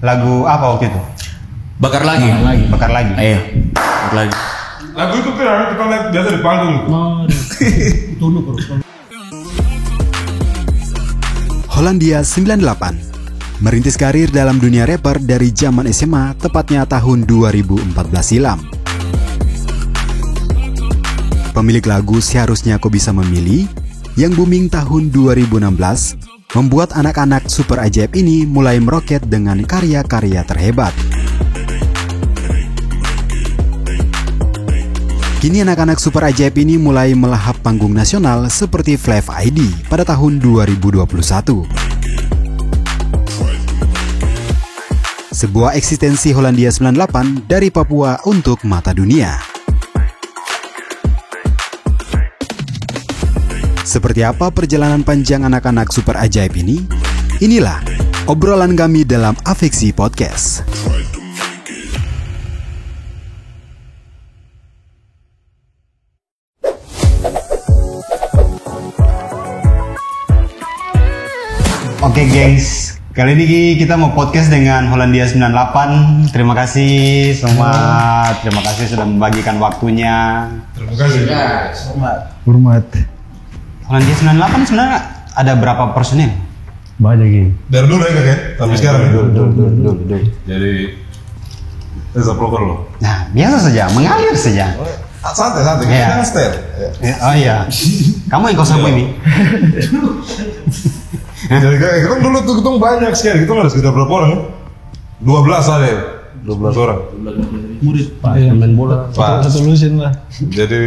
Lagu apa waktu itu? Bakar lagi. Ayo. Bakar lagi. Lagu itu kan kita lihat biasa di panggung. Hollandia 98 merintis karir dalam dunia rapper dari zaman SMA, tepatnya tahun 2014 silam. Pemilik lagu Seharusnya Kau Bisa Memilih yang booming tahun 2016 membuat anak-anak super ajaib ini mulai meroket dengan karya-karya terhebat. Kini anak-anak super ajaib ini mulai melahap panggung nasional seperti Flav ID pada tahun 2021. Sebuah eksistensi Hollandia 98 dari Papua untuk mata dunia. Seperti apa perjalanan panjang anak-anak super ajaib ini? Inilah obrolan kami dalam Afeksi Podcast. Oke gengs, kali ini kita mau podcast dengan Hollandia 98. Terima kasih semua, terima kasih sudah membagikan waktunya. Terima kasih. Hormat. Hollandia 98 sebenarnya ada berapa personil? Banyak gini. Dari dulu ya kakek, sampai sekarang. Dulu. Jadi, saya proper loh. Nah, biasa saja, mengalir saja. Santai, Iya. kita kan style. Oh iya, kamu yang kau sapu ini? Jadi kita dulu tuh kita banyak sekali, kita ada sekitar berapa orang? 12 ada ya? 12 orang. Murid Pak, main bola. Pak. Satu lusin lah. Jadi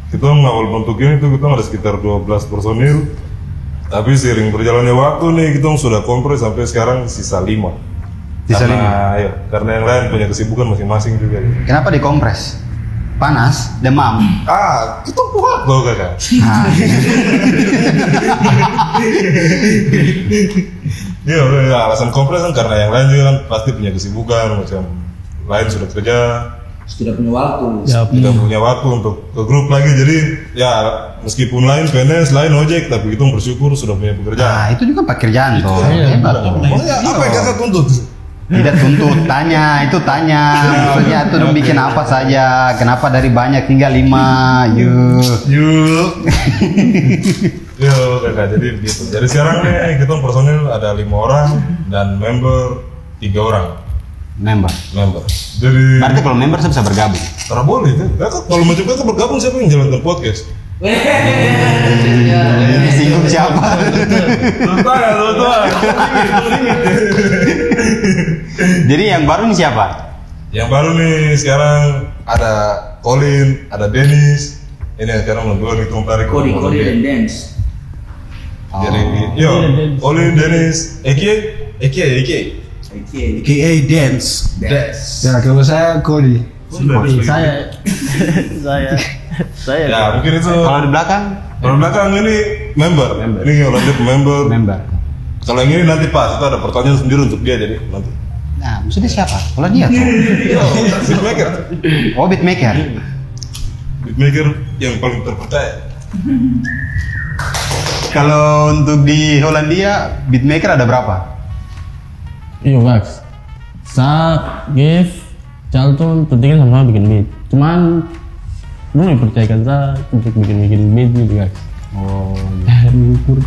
kita awal bentuknya itu kita ada sekitar 12 personil. Tapi seiring berjalannya waktu nih kita sudah kompres sampai sekarang sisa 5. Sisa Karena yang lain punya kesibukan masing-masing juga. Kenapa dikompres? Panas, demam. Kita kuat loh kakak. Iya, alasan kompres kan karena yang lain juga kan pasti punya kesibukan, macam lain sudah kerja, Sudah punya waktu. tidak punya waktu untuk ke grup lagi. Jadi ya meskipun lain PNS, lain ojek, tapi kita bersyukur sudah punya pekerjaan. Nah, itu juga pekerjaan toh. Hebat toh. Apa yang kakak tuntut? Tidak tuntut, tanya. Maksudnya itu bikin apa saja. Kenapa dari banyak tinggal 5? Yuk. Yo kakak, jadi begitu. Jadi sekarang nih kita personil ada 5 orang dan member 3 orang. Member. Jadi Berarti kalau member saya bisa bergabung. karena boleh kan? Kakak kalau macam kakak bergabung siapa yang jalankan podcast? Disinggung siapa? Jadi yang baru ini siapa? Yang baru nih sekarang ada Colin, ada Dennis. Ini yang sekarang berdua nih tarik. Kode dan dance. Jadi yo, Colin, Dennis, Eki. KA dance. Ya kalau saya Kodi. Saya. Ya mungkin itu. Kalau di belakang? Kalau belakang ini member. Ini lanjut member. Kalau yang ini nanti pas itu ada pertanyaan sendiri untuk dia jadi nanti. Nah, maksudnya siapa? Kalau dia tuh. Beatmaker. Oh, beatmaker. Beatmaker yang paling terpercaya. Kalau untuk di Hollandia, beatmaker ada berapa? Iya Max, Sa, Gev, Charlton, pentingnya sama-sama bikin beat. Cuman belum dipercayakan Sa untuk bikin beat gitu guys. Oh.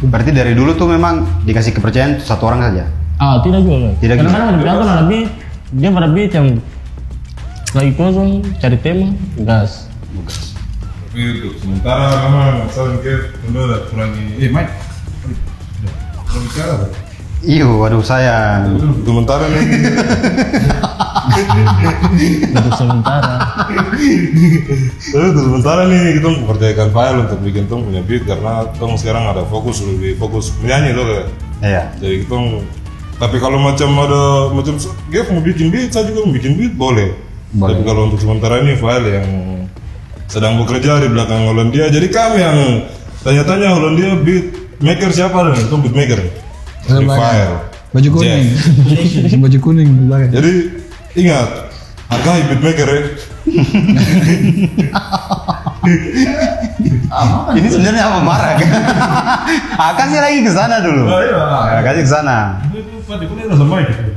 Berarti dari dulu tuh memang dikasih kepercayaan satu orang saja? Tidak juga guys. Tidak juga? Kadang-kadang ada Charlton ada beat, dia pada beat yang lagi kosong, cari tema, gas. Tapi untuk sementara memang saling ke udah kurangi. Mike. Belum bicara tuh. Iyo, waduh sayang. Sementara nih. Untuk sementara. Untuk sementara nih kita mempercayakan file untuk bikin tong punya beat karena tong sekarang ada lebih fokus menyanyi tuh kayak. Iya. Jadi kita tapi kalau macam Gev mau bikin beat, saya juga mau bikin beat boleh. Tapi kalau untuk sementara ini file yang sedang bekerja di belakang Hollandia. Jadi kami yang tanya-tanya Hollandia beat maker siapa dan itu beat maker. Di file. Baju kuning. Baju kuning di belakang. Jadi ingat hargai beat maker ya. Ini sebenarnya apa marah kan? Kasih lagi ke sana dulu. Oh, iya. Kasih ke sana. Itu Pak Diko ini rasa baik gitu.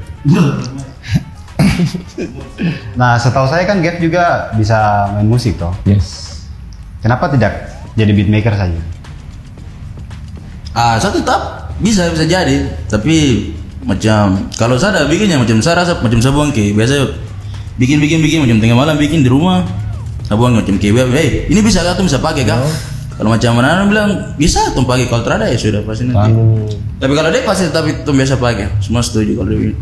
Nah, setahu saya kan Gev juga bisa main musik toh. Yes. Kenapa tidak jadi beatmaker saja? Saya tetap bisa jadi, tapi macam kalau saya ada bikinnya macam saya rasa macam saya buang ke biasa bikin macam tengah malam bikin di rumah. Saya buang macam ke hey, ini bisa kah tuh bisa pakai kah? Kalau macam mana bilang bisa tuh pakai, kalau terada ya sudah pasti nanti. Tapi kalau dia pasti tapi tuh biasa pakai. Semua setuju kalau dia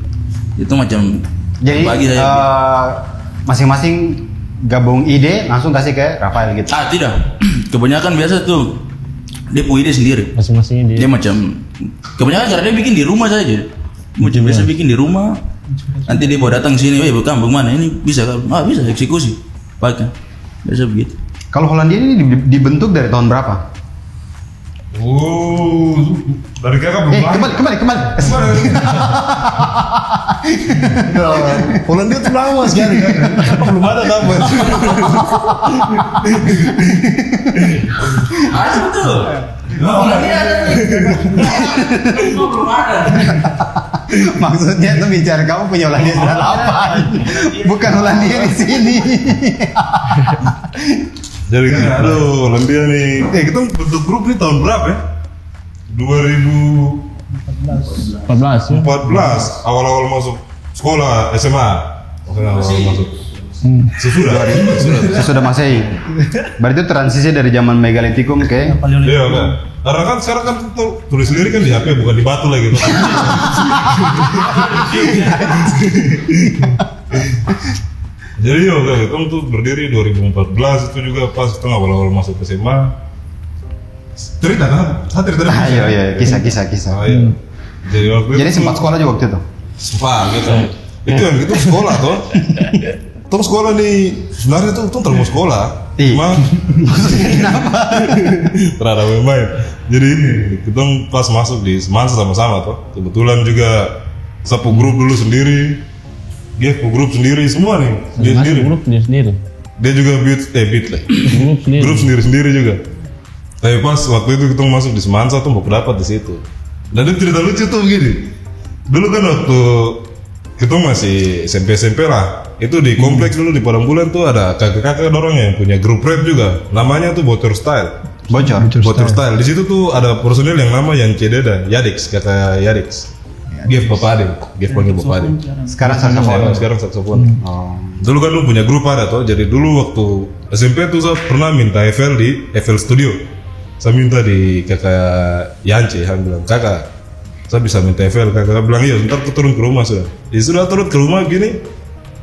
itu macam Jadi bagi saya. Masing-masing gabung ide langsung kasih ke Rafael gitu. Tidak. Kebanyakan biasa tuh dia punya ide sendiri. Masing-masing Dia macam kebanyakan cara dia bikin di rumah saja. Macam biasa bikin di rumah. Nanti dia bawa datang sini, bukan bagaimana ini bisa kan? Bisa eksekusi. Pakai. Biasa begitu. Kalau Hollandia ini dibentuk dari tahun berapa? Oh, dari kakak belum lahir. Kembali. Polandia tuh lama sekali kan. Belum ada kabar. Betul. Hollandia ada. Belum ada. Maksudnya tuh bicara kamu punya Hollandia 98. Bukan Hollandia di sini. Jadi aduh Hollandia nih. Kita bentuk grup nih tahun berapa ya? 14 ya. 2014 awal-awal masuk sekolah SMA. Maksudnya awal masuk. Sesudah Masehi. Berarti itu transisi dari zaman megalitikum ke Iya kan. Karena kan sekarang kan tulis sendiri kan di HP bukan di batu lagi. Jadi ya udah itu tuh berdiri 2014 itu juga pas setengah awal-awal masuk ke SMA. Cerita kan? Saya cerita dulu. Iya, kisah. Oh, iya. Jadi waktu Jadi itu sempat sekolah juga waktu itu. sempat gitu. Itu yang gitu sekolah tuh. Tuh sekolah nih sebenarnya tuh terus sekolah. Cuma terada main. Jadi ini kita pas masuk di Semansa sama-sama tuh. Kebetulan juga sapu grup dulu sendiri. Dia grup sendiri semua nih. Dia sendiri. Grup dia sendiri. Dia juga beat lah. Grup sendiri juga. Tapi pas waktu itu kita masuk di Semansa tuh mau dapat di situ. Dan dia cerita lucu tuh begini. Dulu kan waktu kita masih SMP lah. Itu di kompleks dulu di Padang Bulan tuh ada kakak-kakak dorong yang punya grup rap juga. Namanya tuh Bocor Style. Bocor Style. Di situ tuh ada personil yang nama yang Cededa, Yadix, kakak Yadix. Gev Bapak Ade, Gev panggil Bapak Ade. Sekarang saksofon. Oh. Dulu kan lu punya grup ada tuh. Jadi dulu waktu SMP tuh saya pernah minta FL di FL Studio. Saya minta di kakak Yance, saya bilang kakak, saya bisa minta FL. Kakak bilang iya, ntar aku turun ke rumah sudah. Ya sudah turun ke rumah gini,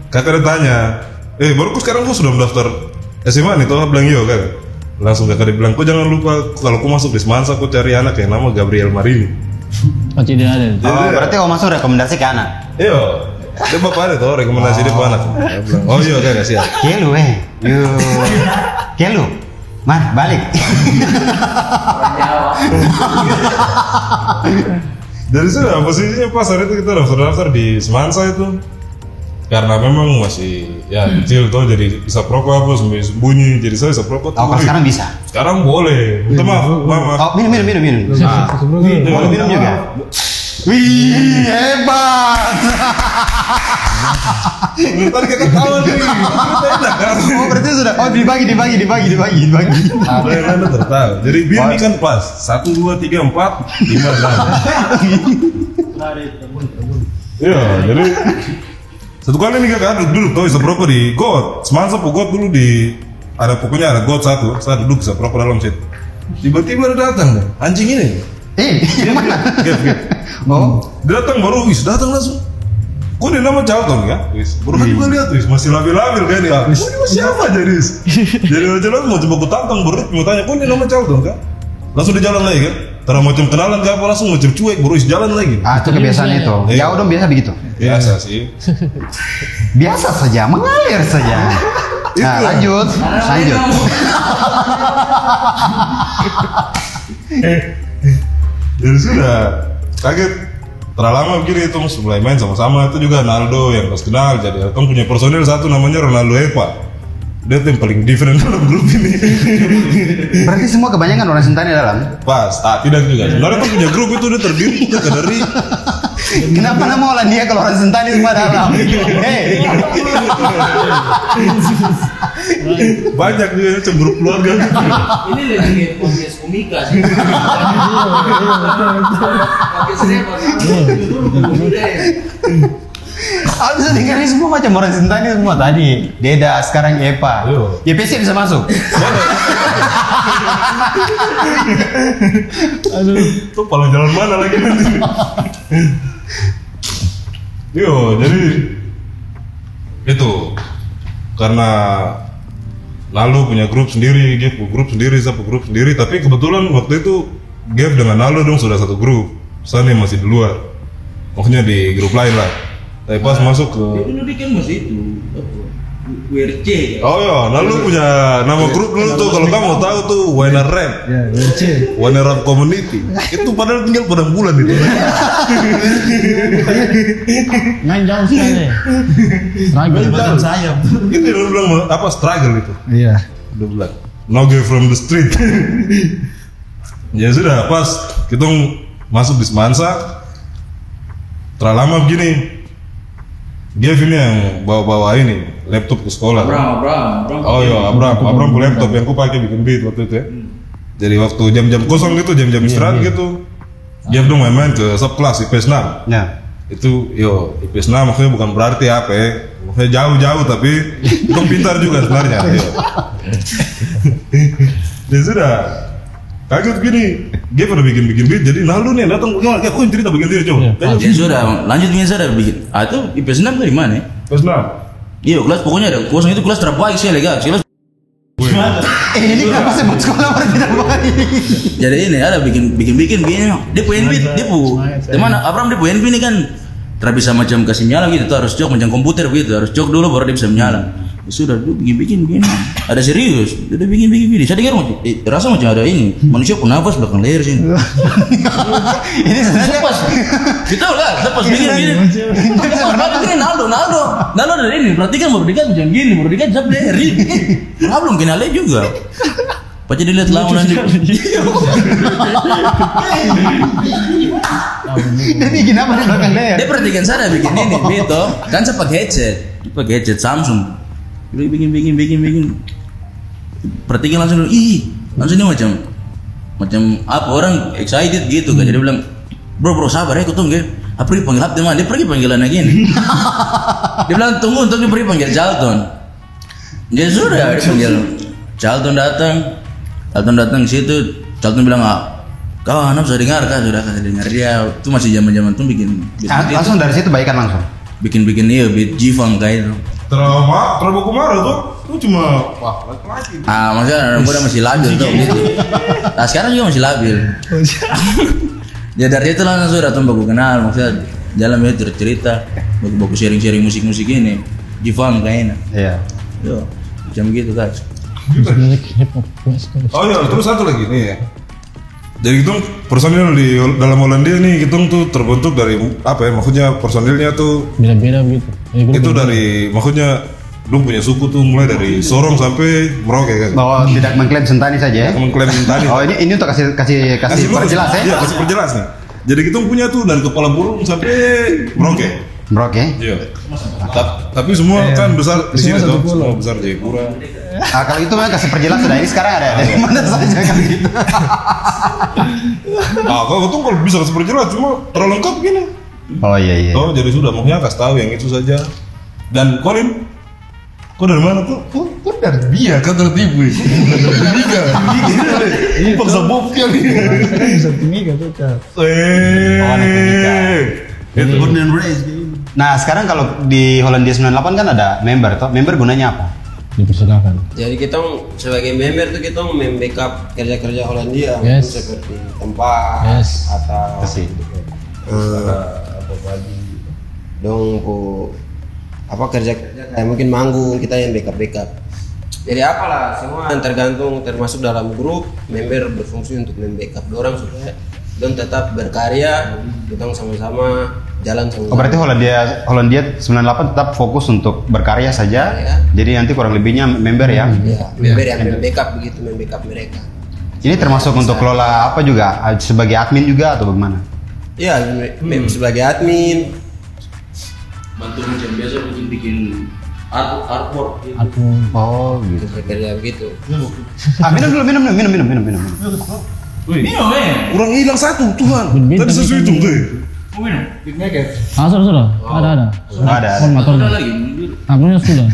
kakak dia tanya, baru sekarang kau sudah mendaftar SMA nih? Tuh bilang iya kakak. Langsung kakak dia bilang, kau jangan lupa kalau kau masuk di Semansa, kau cari anak yang nama Gabriel Marini. Oh tidak ada. Berarti kalau masuk rekomendasi ke anak. Iya, dia bapak ada tuh rekomendasi dia ke anak. Dia bilang, oh iya kakak siap. Kelu Kelu. Man, balik. Dari sudah posisinya pas hari itu kita daftar di Semansa itu. Karena memang masih kecil tuh jadi bisa perokok apa sembunyi. Jadi saya bisa perokok. Kalau sekarang bisa. Sekarang boleh. Minta maaf. Oh, minum. Boleh minum juga. Wih, hebat. Tadi kita tahu nih. Oh, berarti sudah. Oh, dibagi. Ada yang Anda tertahu. Jadi bir ini kan pas. 1, 2, 3, 4, 5, 6. Iya, jadi satu kali nih kakak duduk tuh bisa perokok di got. Semansa got dulu di pokoknya ada got satu. Saya duduk bisa perokok dalam situ. Tiba-tiba ada datang deh, anjing ini. Mana? Gap. Oh, Dia datang baru datang langsung. Kok dia nama Charlton kan? Baru kan juga lihat masih labil-labil kan dia. Kok ini siapa jadi? Jadi macam mau coba aku tantang baru mau tanya, kok ini nama Charlton kan? Langsung dia jalan lagi kan? Terus macam kenalan ke apa langsung macam cuek baru jalan lagi. itu kebiasaan itu. Ya udah biasa begitu. Biasa sih. Biasa saja, mengalir saja. Nah, lanjut. Jadi sudah kaget. Terlalu lama begini itu mulai main sama-sama itu juga Ronaldo yang harus kenal. Jadi kan punya personil satu namanya Ronaldo Epa. dia tuh yang paling different dalam grup ini. Berarti semua kebanyakan orang Sentani dalam. Pas, tidak juga. Sebenarnya tuh punya grup itu dia terdiri juga dari Kenapa nama Hollandia kalau orang Sentani semua dalam? Hei. banyak juga macam grup keluarga. Ini lagi kayak podcast komika sih. Podcast Aku bisa dengar semua macam orang Sentani semua tadi. Deda, sekarang Epa. YPC bisa masuk. Tuh paling jalan mana lagi nanti? Yo, jadi itu karena Nalo punya grup sendiri, Gev punya grup sendiri, saya punya grup sendiri. Tapi kebetulan waktu itu Gev dengan Nalo dong sudah satu grup. Sani masih di luar, maksudnya di grup lain lah. Tapi pas masuk ke dulu dia kan masih itu WRC. oh ya, Nalo punya nama grup dulu tuh kalau kamu tahu tuh Wena Rap. Ya, WC. Wena Rap Community. Itu padahal tinggal pada bulan itu. Main jauh sekali. Struggle. sayap. Itu dulu bilang apa struggle itu. Iya. Udah bilang no girl from the street. Ya sudah pas kita masuk di Semansa terlalu lama begini dia ini yang bawa ini laptop ke sekolah. Abram. Oh iya, Abram punya laptop yang ku pakai bikin beat waktu itu ya. Jadi waktu jam-jam kosong gitu, jam-jam istirahat gitu, dia dong main-main ke subkelas IPS 6. Nah, Itu IPS 6 maksudnya bukan berarti apa ya, maksudnya jauh-jauh tapi itu pintar juga sebenarnya. Dan sudah kaget gini, dia pada bikin beat, jadi Naldo nih datang, kayak aku yang cerita bagian dia coba. Ya sudah, lanjut dengan saya bikin. Itu IPS 6 dari mana? IPS 6. Iya, kelas pokoknya ada kosong itu kelas terbaik sih guys. Kelas ini kenapa sebut sekolah orang tidak baik? jadi ini ada bikin begini. Dia punya beat, dia teman Abram dia punya ini kan. Tidak bisa macam kasih nyala gitu, tuh harus cok macam komputer gitu, harus cok dulu baru dia bisa menyala. Ya sudah, dia bikin begini. Ada serius, dia bikin. Saya dengar macam, rasa macam ada ini manusia pun nafas belakang leher sini. Ini sebenarnya Pas, kita lah, kita pas bikin. Ini Naldo dari ini, perhatikan baru dekat macam gini, baru dekat jap leher. Belum kenal juga. Baca dilihat lawan nanti. dia bikin apa di belakang leher? Dia perhatikan saya bikin ini, gitu. Kan saya pakai headset Samsung. Dia bikin. Perhatikan langsung dulu, langsung dia macam apa orang excited gitu kan. Jadi bilang, bro sabar ya, aku tunggu ya. Apa pergi panggil teman, dia pergi panggilan lagi nih. Dia bilang tunggu untuk dia pergi panggil Charlton. Dia sudah dia panggil Charlton datang ke situ. Charlton bilang, kawan sudah dengar dia. Itu masih zaman tuh bikin Langsung dari situ baikan langsung. bikin iya beat G-Funk kayak itu. Terlalu kemarin tuh cuma lagi. Maksudnya anak muda masih labil tuh gitu. Nah sekarang juga masih labil. Ya dari itu langsung sudah tuh baku kenal, maksudnya dalam itu cerita, baku sharing musik ini, G-Funk kayaknya. Iya. Yo, macam gitu guys. Oh iya, terus satu lagi nih ya. Jadi itu personil di dalam Hollandia nih kita tuh terbentuk dari apa ya? Maksudnya personilnya tuh Beda-beda begitu. itu dari maksudnya lu punya suku tuh mulai dari Sorong sampai Merauke kan. Bahwa tidak mengklaim Sentani saja ya. Mengklaim tadi. Oh ini untuk kasih perjelas ya. Iya, kasih perjelas nih. Jadi kita punya tuh dari Kepala Burung sampai Merauke. Brok ya. Iya. Tapi semua kan besar di sini tuh, semua besar Jayapura. Kalau itu memang kasih perjelas sudah. Ini sekarang ada dari mana saja kan gitu. Kalau bisa kasih perjelas cuma terlalu lengkap gini. Oh iya. Oh jadi sudah makanya kasih tahu yang itu saja. Dan Colin, kau dari mana tuh? Kau dari Bia kan tertipu. Timika. Paksa Bob kan. Bisa Timika tuh Kak. Itu Born and raised. Nah sekarang kalau di Hollandia 98 kan ada member toh. Member gunanya apa? Dipersilakan. Jadi kita sebagai member tuh kita membackup kerja-kerja Hollandia Yes. seperti tempat Yes. atau Kasih. apa lagi dong apa kerja-kerja kayak mungkin manggung kita yang backup. Jadi apalah semua yang tergantung termasuk dalam grup member berfungsi untuk membackup orang supaya don tetap berkarya kita sama-sama jalan sama. Oh berarti Hollandia 98 tetap fokus untuk berkarya saja. Ya. Jadi nanti kurang lebihnya member ya. Ya, member yang membackup begitu, membackup mereka. Ini termasuk untuk kelola apa juga? Sebagai admin juga atau bagaimana? Ya, sebagai admin. Bantu macam biasa bikin artwork gitu. Aku Oh gitu. Bekerja begitu. Minum dulu, minum. Minum Kurang hilang satu, Tuhan. Beat Tadi tapi sesuai itu, tuh. Mau minum? sudah. Ada. Ada. Motor. Ada lagi. Akunya sudah.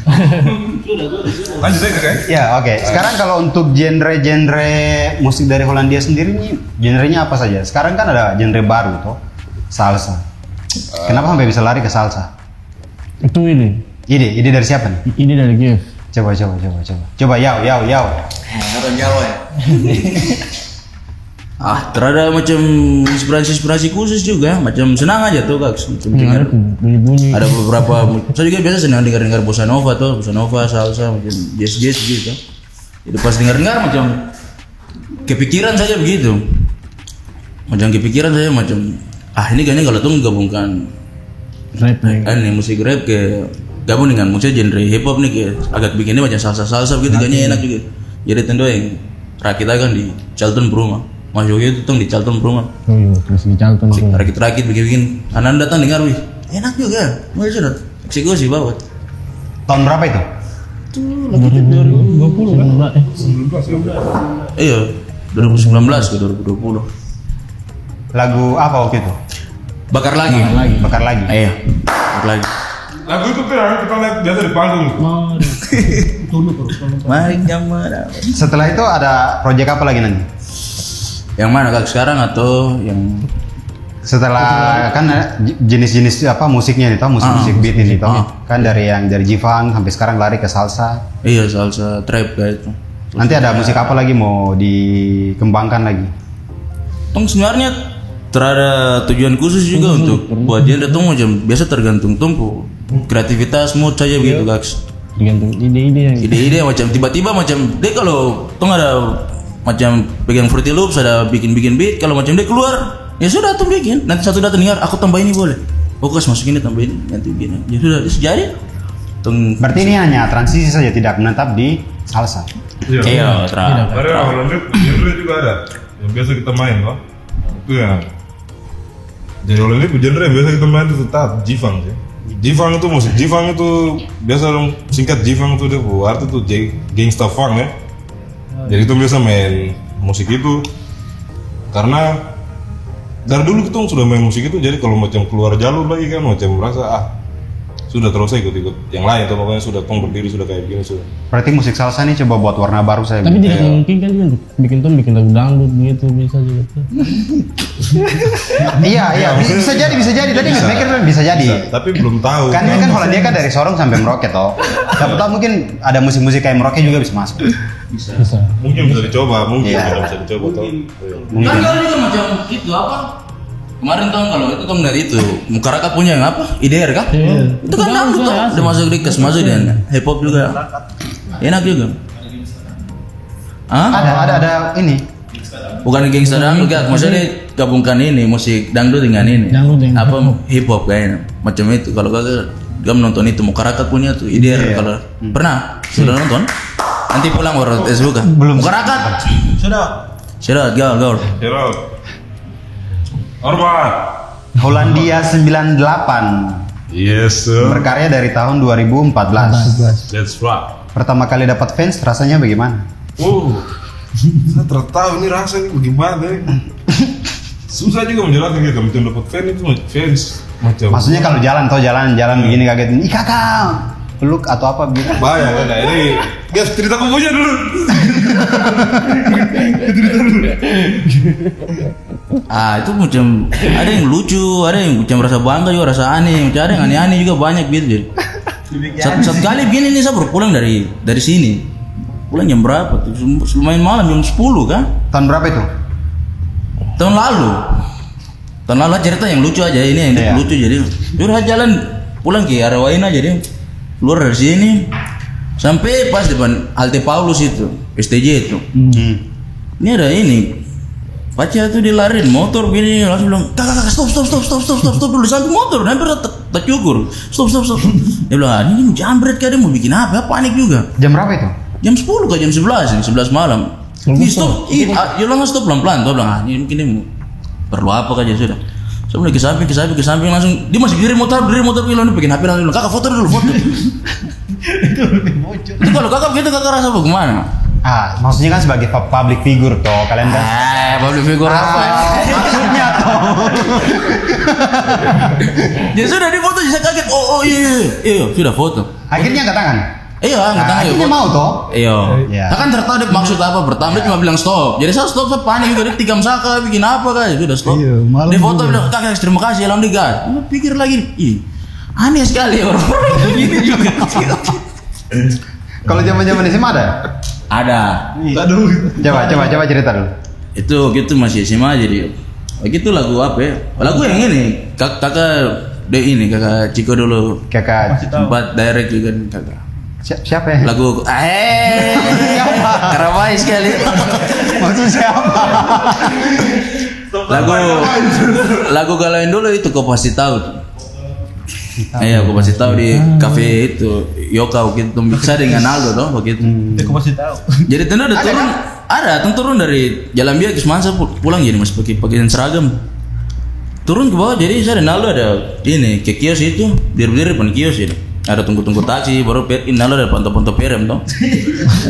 Lanjut aja, Kak. Ya oke. Sekarang kalau untuk genre-genre musik dari Hollandia sendiri nih, genrenya apa saja? Sekarang kan ada genre baru toh, salsa. Kenapa sampai bisa lari ke salsa? Itu ini. Ide dari siapa nih? Ini dari Gift. Coba. Coba, yau. Orang Jawa ya. Terada macam inspirasi khusus juga, macam senang aja tuh Kak. Macam dengar. Ada tuh bunyi-bunyi. Ada beberapa, saya juga biasa senang dengar bossa nova, salsa, macam jazz gitu. Jadi pas dengar macam kepikiran saja begitu. Macam ini kayaknya kalau tuh gabungkan Rap nih. ini musik rap ke gabung dengan musik genre hip hop nih kayak agak bikinnya macam salsa begitu kayaknya enak juga. Jadi tentu yang rakit akan di Charlton Bruma. Masuk itu tuh di Charlton Bruma. Oh iya, terus di Charlton tuh. Rakit bikin anak datang dengar wih. Enak juga. Mau sudah eksekusi banget. Tahun berapa itu? 2020 kan? Iya, 2019 ke 2020. Lagu apa waktu itu? Bakar lagi. Bakar lagi. Iya, bakar lagi. Lagu itu tuh yang kita lihat biasa di panggung. Mari jamara. Setelah itu ada proyek apa lagi nanti? Yang mana Kak sekarang atau yang Setelah kan ada jenis-jenis apa musiknya nih toh, musik beat ini toh. Kan dari Jivang sampai sekarang lari ke salsa. iya salsa trap kayak itu. Nanti ada musik apa lagi mau dikembangkan lagi? Tong sebenarnya terada tujuan khusus juga untuk buat genre tuh macam biasa tergantung tumpu kreativitas mood saja begitu Kak. Tergantung ide-ide yang Ide-ide macam tiba-tiba macam dia kalau tong ada macam pegang Fruity Loops ada bikin beat kalau macam dia keluar ya sudah tuh bikin nanti satu datang dengar aku tambah ini boleh fokus masukin ini tambah ini nanti begini ya sudah jadi tong Berarti ini hanya transisi saja, tidak menetap di salsa. iya terang Ada Hollandia juga ada yang biasa kita main loh. Itu ya. Jadi Hollandia genre yang biasa kita main itu tetap Jivang sih. Jivang itu musik Jivang itu biasa dong singkat Jivang itu dia arti tuh gangsta funk ya. Jadi itu biasa main musik itu karena dari dulu kita sudah main musik itu, jadi kalau macam keluar jalur lagi kan macam merasa sudah terus saya ikut yang lain atau pokoknya sudah tong berdiri sudah kayak gini sudah. Berarti musik salsa ini coba buat warna baru saya. tapi tidak mungkin kan dia untuk bikin lagu dangdut gitu bisa juga tuh. Iya, bisa jadi. Tadi mikir bisa jadi. Tapi belum tahu. Kan ini kan Hollandia kan dari Sorong sampai Merauke toh. Siapa tahu mungkin ada musik-musik kayak Merauke juga bisa masuk. Bisa. Mungkin bisa dicoba, mungkin Iya. bisa dicoba toh. kan kalau juga macam itu apa kemarin tong kalau itu tong dari itu Mukaraka punya yang apa IDR kan itu kan dangdut tuh udah masuk request masuk dan hip hop juga enak juga Ada ini. bukan gangsta dangdut kan maksudnya gabungkan ini musik dangdut dengan ini Dangdut dengan apa hip hop kayaknya macam itu kalau gak menonton itu Mukaraka punya tuh IDR kalau pernah sudah nonton nanti pulang baru buka Belum. Mukaraka sudah gaul Hero. Hormat. Hollandia 98 Yes sir. berkarya dari tahun 2014. That's right. Pertama kali dapat fans rasanya bagaimana? Saya tertahu ini rasa ini bagaimana ya. Susah juga menjelaskan gitu, macam dapat fans macam. Maksudnya kalau jalan begini kaget, ih kakak, peluk atau apa gitu. banyak kan nah, ini guys cerita punya dulu. itu macam ada yang lucu, ada yang macam rasa bangga juga, rasa aneh, macam ada yang aneh-aneh juga banyak gitu. Jadi satu kali begini nih saya baru pulang dari sini. Pulang jam berapa tuh? Lumayan malam jam 10 kan? Tahun berapa itu? Tahun lalu cerita yang lucu aja ini yang lucu jadi. Udah jalan pulang ke arah Waina jadi keluar dari sini sampai pas depan halte Paulus itu STJ itu. Ini ada ini Pacar tuh dilarin motor gini langsung bilang kakak stop dulu di samping motor hampir tercukur stop dia bilang ini jambret kah dia mau bikin apa panik juga. Jam berapa itu? Jam 10 ke jam 11 malam. Stop, dia bilang stop pelan-pelan. Gua bilang ini mungkin ini perlu apa aja sudah. Saya mulai ke samping langsung dia masih diri motor bilang bikin HP langsung kakak foto dulu foto. Itu lebih bocor. Itu kalau kakak gitu kakak rasa bagaimana? Maksudnya kan sebagai public figure toh, kalian kan? Public figure apa? Maksudnya toh. Ya sudah di foto saya kaget. Oh iya sudah foto. Akhirnya angkat tangan. Iya angkat tangan. Akhirnya mau toh? Iya. Kan tertarik maksud apa? Pertama dia cuma bilang stop. Jadi saya stop, saya panik juga dia tikam saka bikin apa kan? Sudah stop. Iya, malam di foto juga. bilang kakak terima kasih alam digas. Pikir lagi, aneh sekali orang-orang begini juga. Kalau zaman-zaman SMA ada? Ada. Aduh. Coba cerita dulu. Itu gitu masih SMA jadi. Begitu lagu apa ya? Lagu yang ini. Kakak Ciko dulu. Kakak Sempat direct juga kakak. siapa ya? Lagu Karawai sekali. Maksud siapa? Lagu galauin dulu itu kau pasti tahu. Iya, aku pasti tahu di kafe itu Yoka gitu bisa dengan Aldo dong begitu. Aku pasti tahu. Jadi tentu ada turun, turun dari Jalan Biak ke Semansa pulang jadi masih pakaian seragam. Turun ke bawah jadi saya dan Aldo ada ini ke kios itu, diri depan kios ini. Ada tunggu taksi baru Aldo ada pantau perem dong.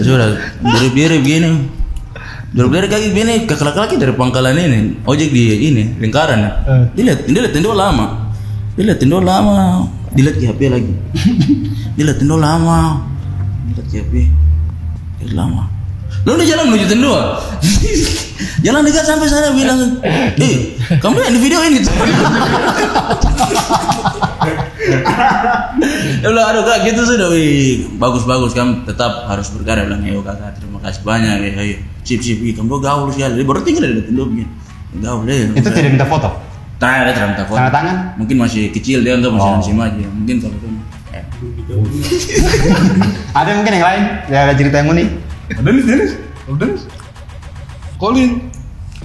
Sudah diri begini. Diri kaki begini laki dari pangkalan ini ojek di ini lingkaran. Dilihat tendo lama. Dilihat ke HP lagi. Dilihat ke HP. Lama. Lalu dia jalan menuju tendo. Jalan dekat sampai sana bilang, kamu yang di video ini tuh. Ya udah aduh kak gitu sudah bagus kamu tetap harus berkarya bilang kakak terima kasih banyak ayo sip kamu gaul sekali baru tinggal di tendo begini gaul deh. Itu tidak minta foto? Tanda foto. Tanda tangan? Mungkin masih kecil dia enggak masih SMA aja. Mungkin kalau itu. Ada mungkin yang lain? Ya ada cerita yang unik? Ada nih. Colin.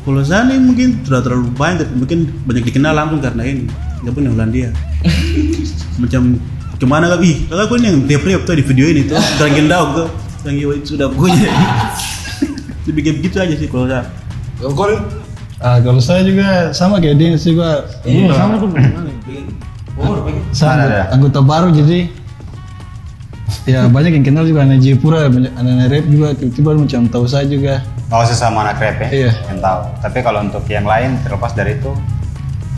Kalau saya nih mungkin sudah terlalu banyak, tapi mungkin banyak dikenal langsung karena ini. Nggak punya Hollandia. Macam kemana kak? Kakak aku ini yang tiap tuh di video ini tuh. Terangin daun tuh. Yang sudah punya. Bikin begitu aja sih kalau saya. Colin. Kalau saya juga sama kayak Din sih gua. Iya, sama tuh. Saya anggota baru jadi ya banyak yang kenal juga anak Jayapura, anak rap juga tiba-tiba macam tahu saya juga. Oh sesama anak rap ya? Iya. Yang tahu. Tapi kalau untuk yang lain terlepas dari itu?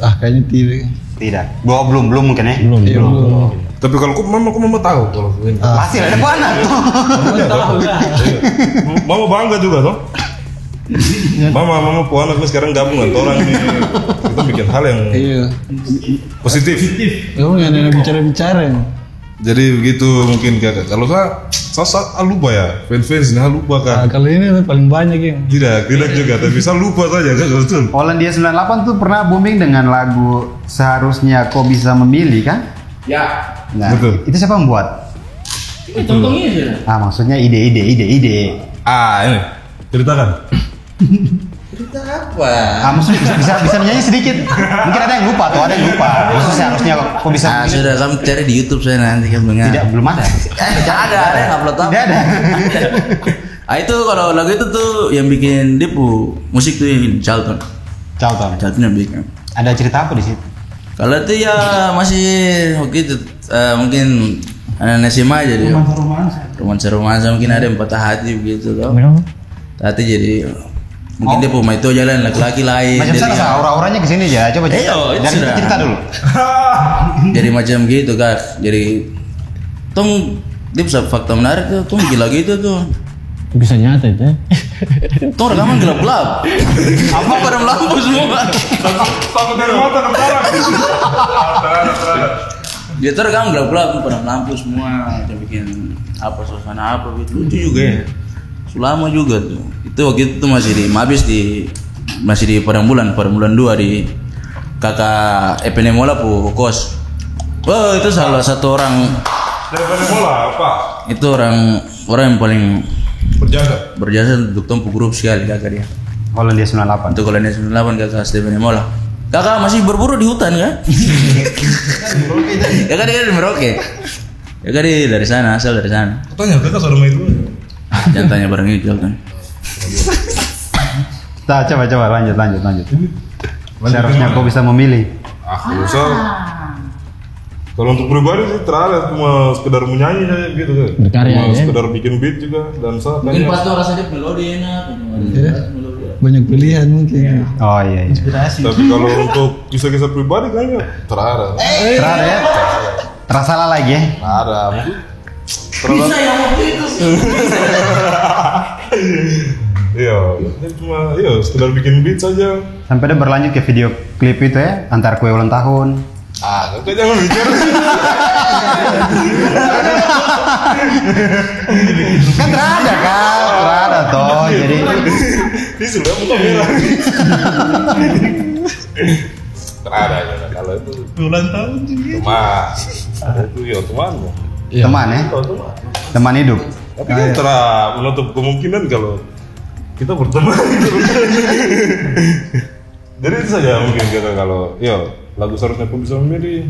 Kayaknya tidak. Tidak. Belum mungkin ya? Belum. Tapi kalau mama tahu kalau ini. Pasti ada anak. Mama bangga juga toh. Mama puan aku sekarang gabung dengan orang nih. Kita bikin hal yang positif. Kamu nggak ada bicara-bicara. Jadi begitu mungkin kayak kalau saya lupa ya fans ini lupa kan. Kalau ini paling banyak ya. Tidak juga tapi saya lupa saja kan betul. Hollandia 98 tuh pernah booming dengan lagu Seharusnya Kau Bisa Memilih kan? Ya. Nah, Betul. Itu siapa yang buat? Contohnya sih. Maksudnya ide. Ini ceritakan. Cerita apa? Maksudnya bisa nyanyi sedikit. Mungkin ada yang lupa tuh, Maksudnya seharusnya kok bisa. Sudah kamu cari di YouTube saya nanti kan dengar. Belum ada. Ada yang upload apa? Tidak ada. Itu kalau lagu itu tuh yang bikin Depu musik tuh yang Charlton yang bikin. Ada cerita apa di situ? Kalau itu ya masih begitu mungkin anak SMA aja dia. Romansa mungkin ada yang patah hati begitu loh. Hati jadi mungkin dia pemain itu jalan laki-laki lain. Macam sana aura-auranya kesini aja. Coba cerita. Dari cerita dulu. Jadi macam gitu kak. Jadi dia bisa fakta menarik tuh gila gitu tuh. Bisa nyata itu ya. Tuh rekaman gelap-gelap. Apa padam lampu semua. Takut dari mata ke belakang. Dia terekam gelap-gelap padam lampu semua. Dia bikin apa suasana apa gitu. Lucu juga ya. Sulama juga tuh. Itu waktu itu masih di Mabis masih di Padang Bulan 2 di kakak Epenemola kos. Oh itu salah satu orang. Dari bola apa? Itu orang yang paling Berjasa untuk tempuh grup sekali kakak dia. Hollandia 98. Untuk Hollandia 98 kakak Stefan Mola. Kakak masih berburu di hutan kan? Kakak dia dari Merauke. Kakak dia dari sana, asal dari sana. Tanya kakak sama itu. Jangan tanya bareng itu kan. Nah, coba lanjut. Seharusnya kau bisa memilih. Kalau untuk pribadi sih terada cuma sekedar menyanyi saja gitu kan. Berkarya, Cuma ya. sekedar bikin beat juga dansa. Mungkin kayaknya. pas tuh rasanya melodi enak. Banyak pilihan mungkin. Oh iya. Tapi kalau untuk kisah-kisah pribadi kayaknya terada. Terada ya. Terasa lah lagi ya. Terada. Mungkin Bisa yang waktu itu. Iya, ini cuma sekedar bikin beat saja. Sampai dia berlanjut ke video klip itu ya, antar kue ulang tahun. Kakak jangan bicara. Kan terada toh. Jadi Ini sudah muka merah. Terada ya, kalau itu Ulang tahun juga. teman. Itu ya teman. teman ya, Teman. teman hidup. Tapi kan menutup kemungkinan kalau kita berteman. Jadi itu saja mungkin kita kalau lagu seharusnya pun bisa memilih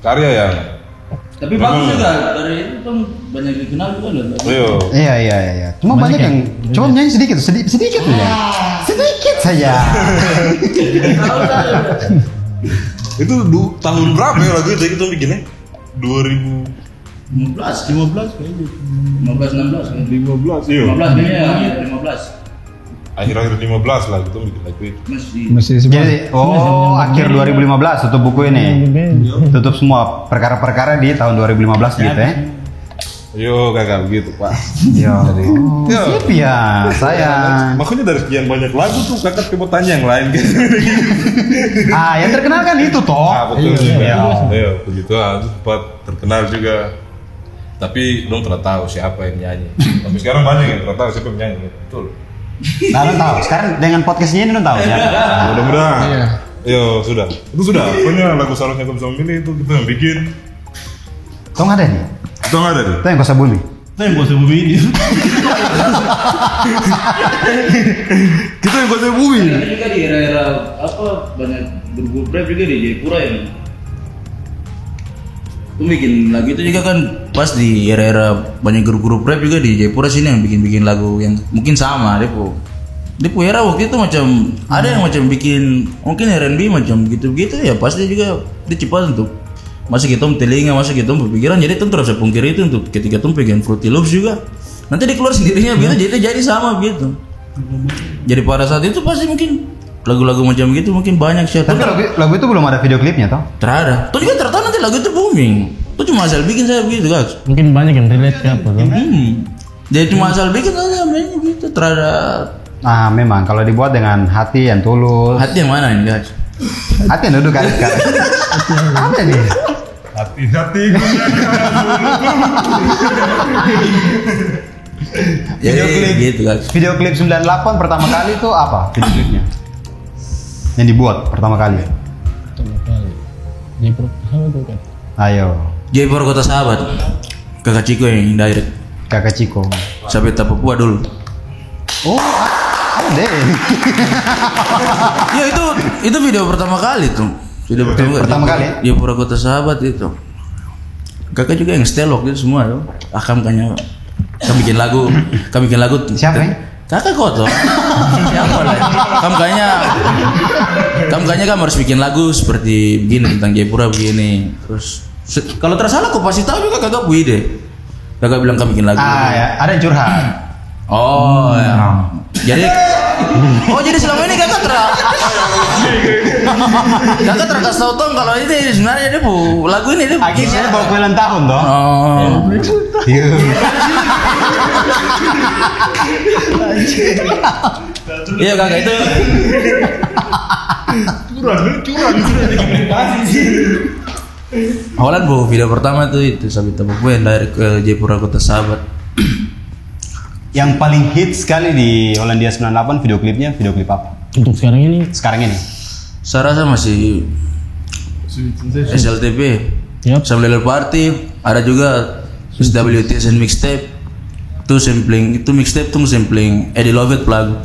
karya yang Tapi bagus juga dari itu kan banyak dikenal juga loh. Iya. Cuma banyak yang coba nyanyi sedikit saja. Sedikit saja. itu tahun berapa ya lagu itu kita bikinnya? 15 kayaknya. 16 kan. 15 iya. 15 kayaknya ya, 15. Akhir-akhir 15 lah kita bikin lagu itu. Masih semua. Jadi akhir 2015 tutup buku ini. Tutup semua perkara-perkara di tahun 2015 gitu ya. Yo kakak begitu pak. Yo. Sip ya, saya. Makanya dari sekian banyak lagu tuh kakak coba tanya yang lain gitu. Yang terkenal kan itu toh. Betul juga. Iya, puji Tuhan sempat terkenal juga. Tapi belum pernah tahu siapa yang nyanyi. Tapi sekarang banyak yang pernah tahu siapa yang nyanyi. Betul. Nah, lo tahu. Sekarang dengan podcastnya ini lo tahu ya. Mudah-mudahan. Iya. Yo sudah. Itu sudah. Pokoknya lagu seharusnya kau bisa memilih itu kita yang bikin. Kau nggak ada nih? Itu nggak ada deh. Itu yang Kosa Bumi. Kita yang bosan bumi ini. Kita yang bahasa bumi. Ada juga di era-era banyak grup rap juga di Jayapura yang itu bikin lagu itu juga kan pas di era-era banyak grup rap juga di Jayapura sini yang bikin lagu yang mungkin sama Depo era waktu itu macam ada yang macam bikin mungkin R&B macam gitu-gitu ya pasti juga dia cepat untuk masuk kita telinga masuk kita berpikiran jadi tentu rasa pungkiri itu untuk ketika tuh pegang Fruity Loops juga nanti dia keluar sendirinya gitu jadi sama gitu jadi pada saat itu pasti mungkin lagu-lagu macam gitu mungkin banyak sih. Tapi lagu itu belum ada video klipnya toh? Terada. Tuh juga tertawa nanti lagu itu booming. Tuh cuma asal bikin saya begitu guys. Mungkin banyak yang relate ke apa tuh. Jadi cuma asal bikin saja mainnya gitu. Terada. Nah, memang kalau dibuat dengan hati yang tulus. Hati yang mana ini guys? Hati yang duduk kan? Apa nih? Hati-hati. Video klip gitu guys. Video klip 98 pertama kali itu apa? Video klipnya? Yang dibuat pertama kali. Di grup sama tuh kan. Ayo, Jayapura Kota Sahabat. Kakak Ciko yang direct. Kakak Ciko. Sampai Papua dulu. Oh, ada. Ya itu video pertama kali tuh. Video pertama kali? Jayapura Kota Sahabat itu. Kakak juga yang stelok itu semua tuh. Kami bikin lagu. Siapa ya? Kakak kok tuh. Siapa lah? Kamu kayaknya kamu harus bikin lagu seperti begini tentang Jayapura begini. Terus kalau tersalah kok pasti tahu juga kakak Bu ide. Kakak bilang kamu bikin lagu. Ya, ada yang curhat. Oh ya. Jadi selama ini kakak terkasih tahu Tong kalau ini sebenarnya dia bu lagu ini dia Akhirnya bawa kue ulang tahun toh. Oh. Iya kakak itu. Curang. Awalan bu video pertama itu Sabita Papua yang dari ke Jayapura Kota Sahabat. Yang paling hit sekali di Hollandia 98 video klipnya video klip apa? Untuk sekarang ini Sekarang ini. Saya rasa masih SLTP. Yap. Sama Little Party, ada juga SWTSN mixtape. Itu mixtape tuh sampling Eddie Lovett lagu.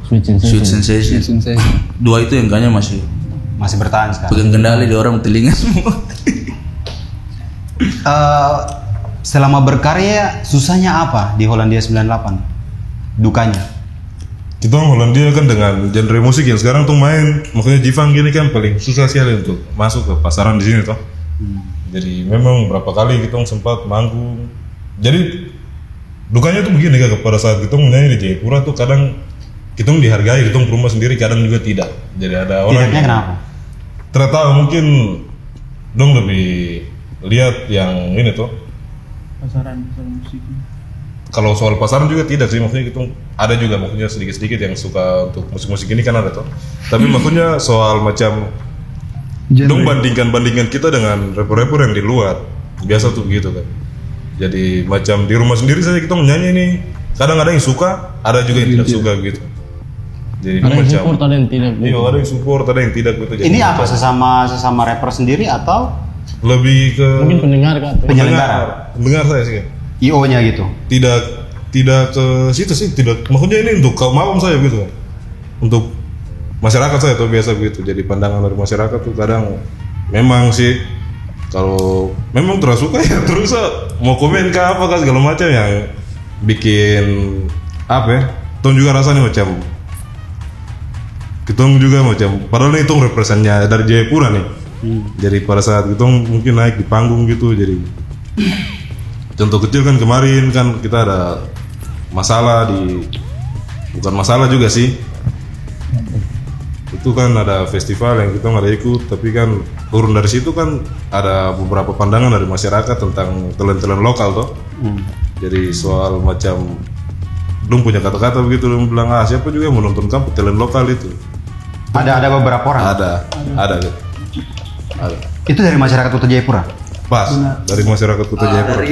Sweet Sensation. Dua itu yang kayaknya masih bertahan sekarang. pegang kendali di orang telinga semua. Selama berkarya susahnya apa di Hollandia 98? Dukanya? Kita Hollandia kan dengan genre musik yang sekarang tuh main, makanya Jivang gini kan paling susah sekali untuk masuk ke pasaran di sini toh. Jadi memang berapa kali kita sempat manggung. Jadi dukanya tuh begini kan, pada saat kita menyanyi di Jayapura tuh kadang kita dihargai, kita rumah sendiri kadang juga tidak. Jadi ada orang Tidaknya kenapa? ternyata mungkin dong lebih lihat yang ini tuh. pasaran musik. Kalau soal pasaran juga tidak sih, maksudnya itu ada juga maksudnya sedikit-sedikit yang suka untuk musik-musik ini kan ada tuh. Tapi maksudnya soal macam dong bandingkan kita dengan rapper-rapper yang di luar, biasa tuh begitu kan. Jadi macam di rumah sendiri saja kita menyanyi ini, kadang ada yang suka, ada juga yang tidak suka gitu. Jadi Ada yang macam support, ada yang tidak. iya, ada yang support, ada yang tidak gitu. Jadi Ini apa sesama rapper sendiri atau lebih ke Mungkin pendengar kan. pendengar saya sih. IO-nya gitu? Tidak ke situ sih, tidak. Maksudnya ini untuk kaum awam saya gitu, untuk masyarakat saya tuh biasa begitu. Jadi pandangan dari masyarakat tuh kadang memang sih kalau memang terus suka ya terus mau komen ke apa kan segala macam yang bikin apa ya, tong juga rasanya macam kita juga macam padahal itu representnya dari Jayapura nih. Jadi pada saat kita mungkin naik di panggung gitu, jadi contoh kecil kan kemarin kan kita ada masalah bukan masalah juga sih, itu kan ada festival yang kita nggak ada ikut, tapi kan turun dari situ kan ada beberapa pandangan dari masyarakat tentang talent-talent lokal toh. Jadi soal macam dong punya kata-kata begitu, dong bilang siapa juga yang mau nonton kamu talent lokal itu. Ada beberapa orang? Ada. Itu dari masyarakat Kota Jayapura? Pas dari masyarakat Kota Jayapura.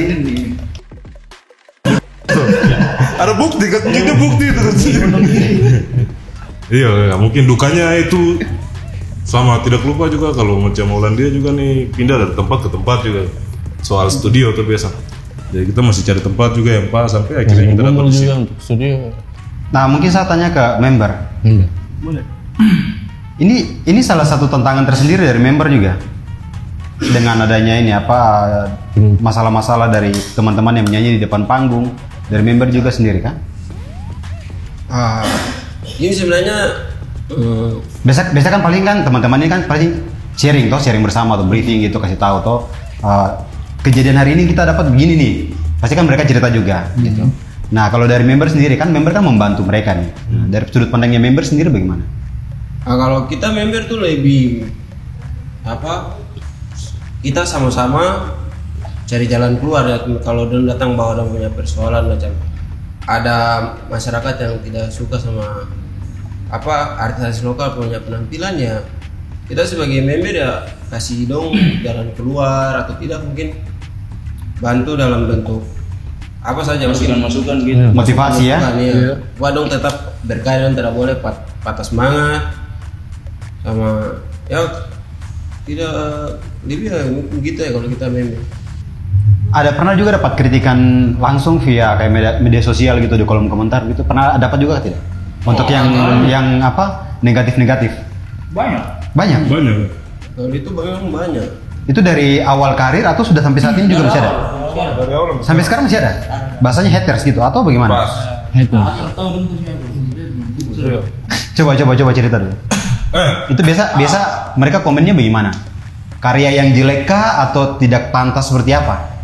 Ada bukti kan, ini bukti itu. Iya, mungkin dukanya itu sama, tidak lupa juga kalau macam Hollandia juga nih pindah dari tempat ke tempat juga soal studio tuh biasa. Jadi kita masih cari tempat juga yang pas sampai akhirnya kita dapat di sini. juga untuk studio. Nah, mungkin saya tanya ke member. Boleh. Ini salah satu tantangan tersendiri dari member juga. Dengan adanya ini masalah-masalah dari teman-teman yang menyanyi di depan panggung, dari member juga sendiri kan? Ini sebenarnya Biasa kan paling kan teman-teman ini kan paling sharing bersama atau briefing gitu, kasih tahu toh kejadian hari ini kita dapat begini nih. Pasti kan mereka cerita juga gitu. Nah, kalau dari member sendiri kan member kan membantu mereka nih. Nah, dari sudut pandangnya member sendiri bagaimana? kalau kita member tuh lebih kita sama-sama cari jalan keluar ya. Kalau dia datang bawa dan punya persoalan macam ada masyarakat yang tidak suka sama artis lokal punya penampilan, ya kita sebagai member ya kasih dong jalan keluar, atau tidak mungkin bantu dalam bentuk apa saja, Masukan gitu. Motivasi ya. Wah dong tetap berkarya, tidak boleh patah semangat sama ya, tidak lebih ya begitu ya kalau kita member. Ada pernah juga dapat kritikan langsung via kayak media sosial gitu di kolom komentar gitu, pernah dapat juga tidak? Untuk yang negatif-negatif? Banyak. Kalau itu banyak. Itu dari awal karir atau sudah sampai saat ini juga masih ada? Dari awal Sampai sekarang masih ada? Bahasanya haters gitu atau bagaimana? Coba cerita dulu. Itu biasa mereka komennya bagaimana? Karya yang jelek kah atau tidak pantas seperti apa?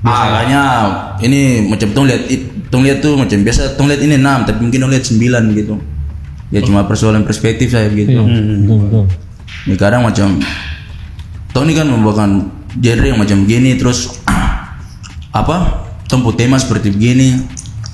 Makanya ini macam tong lihat tuh macam biasa tong lihat ini 6 tapi mungkin tong lihat 9 gitu. Ya cuma persoalan perspektif saya gitu. Betul. Ini kadang macam tong ini kan membawakan genre yang macam begini, terus tong tema seperti begini,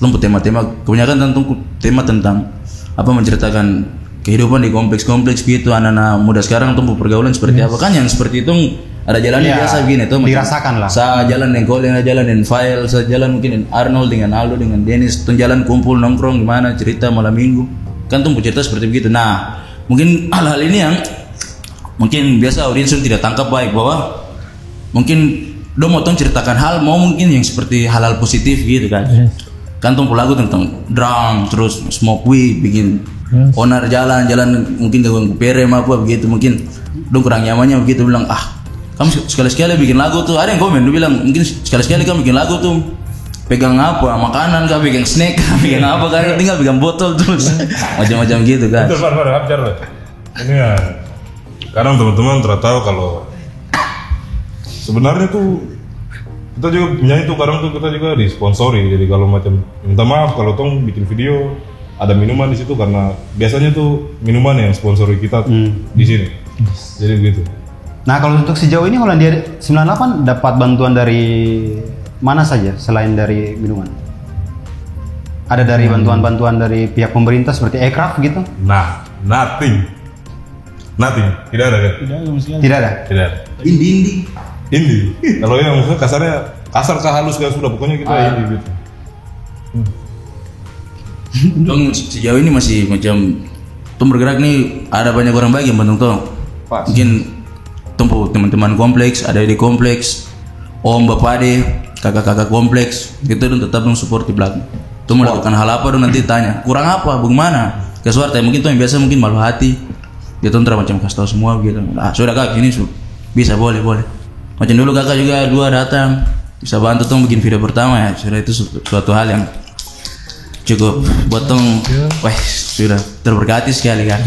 tong tema-tema kebanyakan tema tentang menceritakan kehidupan di kompleks-kompleks gitu, anak-anak muda sekarang tong pergaulan seperti apa kan, yang seperti itu ada jalannya biasa begini tuh, dirasakan lah. Saya jalan dengan Colin, jalan dengan File, saya jalan mungkin dengan Arnold, dengan Aldo, dengan Dennis, tuh jalan kumpul nongkrong gimana cerita malam minggu kan, tuh cerita seperti begitu. Nah mungkin hal-hal ini yang mungkin biasa audiens tidak tangkap baik, bahwa mungkin dong mau ceritakan hal mau mungkin yang seperti hal-hal positif gitu kan. kan tong lagu tentang drum terus smoke weed bikin onar jalan mungkin ganggu perem apa begitu mungkin dong kurang nyamannya begitu bilang kamu sekali-sekali bikin lagu tuh ada yang komen dia bilang mungkin sekali-sekali kamu bikin lagu tuh pegang apa makanan kah pegang snack kah pegang apa kan tinggal pegang botol terus macam-macam gitu kan. Ini ya kadang teman-teman tahu kalau sebenarnya tuh kita juga penyanyi tuh kadang tuh kita juga disponsori. Jadi kalau macam minta maaf kalau tong bikin video ada minuman di situ karena biasanya tuh minuman yang sponsori kita di sini. Jadi begitu. Nah kalau untuk sejauh ini Hollandia 98 dapat bantuan dari mana saja selain dari minuman? Ada dari bantuan-bantuan dari pihak pemerintah seperti Aircraft gitu? Nah, nothing. Tidak ada kan? Tidak ada. Indie. Kalau yang maksudnya kasar kah halus kan sudah pokoknya kita indie gitu. Dong sejauh ini masih macam tuh bergerak nih ada banyak orang baik yang bantu tong. Mungkin tumpu teman-teman kompleks, ada di kompleks, om bapak deh, kakak-kakak kompleks, itu dong tetap dong support di belakang. Tuh melakukan hal apa dong nanti tanya, kurang apa, bagaimana? Kesuara mungkin tuh yang biasa mungkin malu hati, dia tuh macam kasih tahu semua gitu. Sudah kak ini bisa boleh. Macam dulu kakak juga dua datang, bisa bantu tuh bikin video pertama ya, sudah itu suatu hal yang cukup buat tong, wah sudah terberkati sekali kan.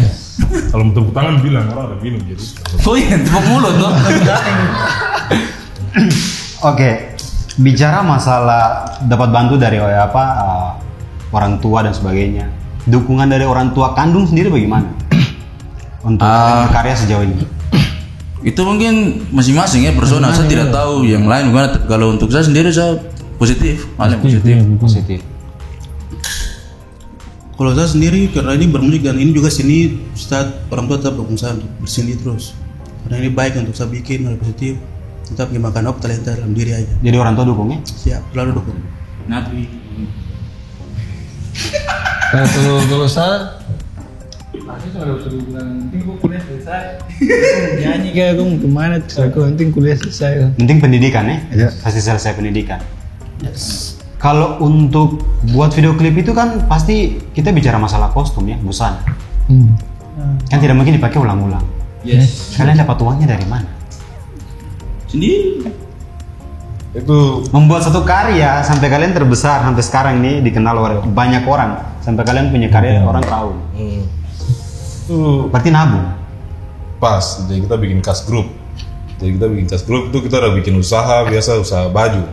Kalau tepuk tangan bilang orang ada minum jadi. Oh iya, tepuk mulut tuh. Oke, bicara masalah dapat bantu dari orang tua dan sebagainya. Dukungan dari orang tua kandung sendiri bagaimana? Untuk berkarya sejauh ini? Itu mungkin masing-masing ya personal. Saya tidak tahu yang lain gimana. Kalau untuk saya sendiri saya positif, hal yang positif. Kalau saya sendiri karena ini bermusik dan ini juga sini Ustaz orang tua tetap dukung saya untuk bersini terus karena ini baik untuk saya bikin hal positif tetap makan apa talenta dalam diri aja. Jadi orang tua dukungnya? Siap, selalu dukung. Nabi. Kalau saya pasti sudah bilang penting gue kuliah selesai. Nyanyi kayak gue mau kemana terus aku penting kuliah selesai. Penting pendidikan ya? Pasti selesai pendidikan. Yes. Kalau untuk buat video klip itu kan pasti kita bicara masalah kostum ya, busana. Kan tidak mungkin dipakai ulang-ulang. Yes. Kalian dapat uangnya dari mana? Sendiri. Itu Membuat satu karya sampai kalian terbesar sampai sekarang nih dikenal oleh banyak orang. Sampai kalian punya karya orang tahu. Itu Berarti nabung. pas. Jadi kita bikin kas grup. Itu kita udah bikin usaha biasa usaha baju.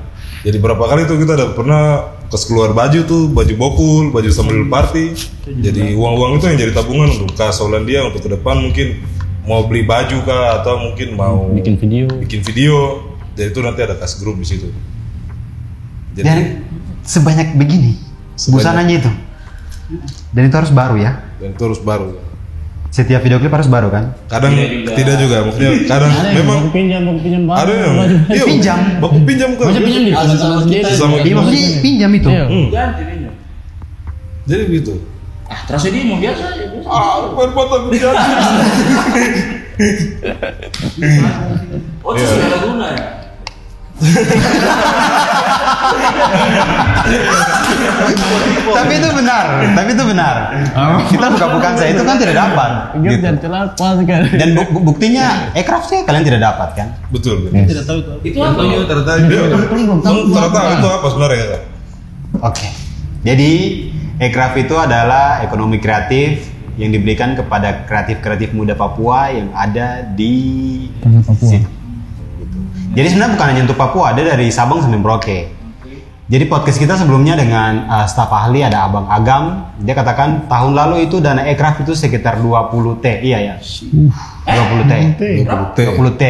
Jadi berapa kali tuh kita udah pernah kes keluar baju tuh, baju bokul, baju sambil party. Jadi uang-uang itu yang jadi tabungan untuk kas Hollandia untuk ke depan mungkin mau beli baju kah atau mungkin mau bikin video. Jadi itu nanti ada kas grup di situ. Jadi Dan sebanyak begini busananya itu. Dan itu harus baru ya. dan itu harus baru. Setiap video klip harus baru kan? Kadang tidak juga, maksudnya kadang memang Baku pinjam ada yang iya, Pinjam. baku pinjam kan. Maksudnya pinjam di teman-teman sendiri. Sama Iya maksudnya pinjam itu. Iya. Ganti pinjam. Jadi gitu. Terus ini mau biasa aja. Berpotong kerjaan. Oh, itu sudah guna ya. Tapi itu benar. Kita buka-bukaan saya itu kan tidak dapat. Gitu. Gitu. Celah pas kan. Dan buktinya Aircraft sih kalian tidak dapat kan? Betul. Tidak tahu itu. Itu apa? Ternyata itu apa sebenarnya Kak? Oke. Jadi Aircraft itu adalah ekonomi kreatif yang diberikan kepada kreatif muda Papua yang ada di Papua. sini. Gitu. Jadi sebenarnya bukan hanya untuk Papua, ada dari Sabang sampai Merauke. Jadi podcast kita sebelumnya dengan staf ahli ada Abang Agam, dia katakan tahun lalu itu dana Aircraft itu sekitar 20 T, iya ya. 20 T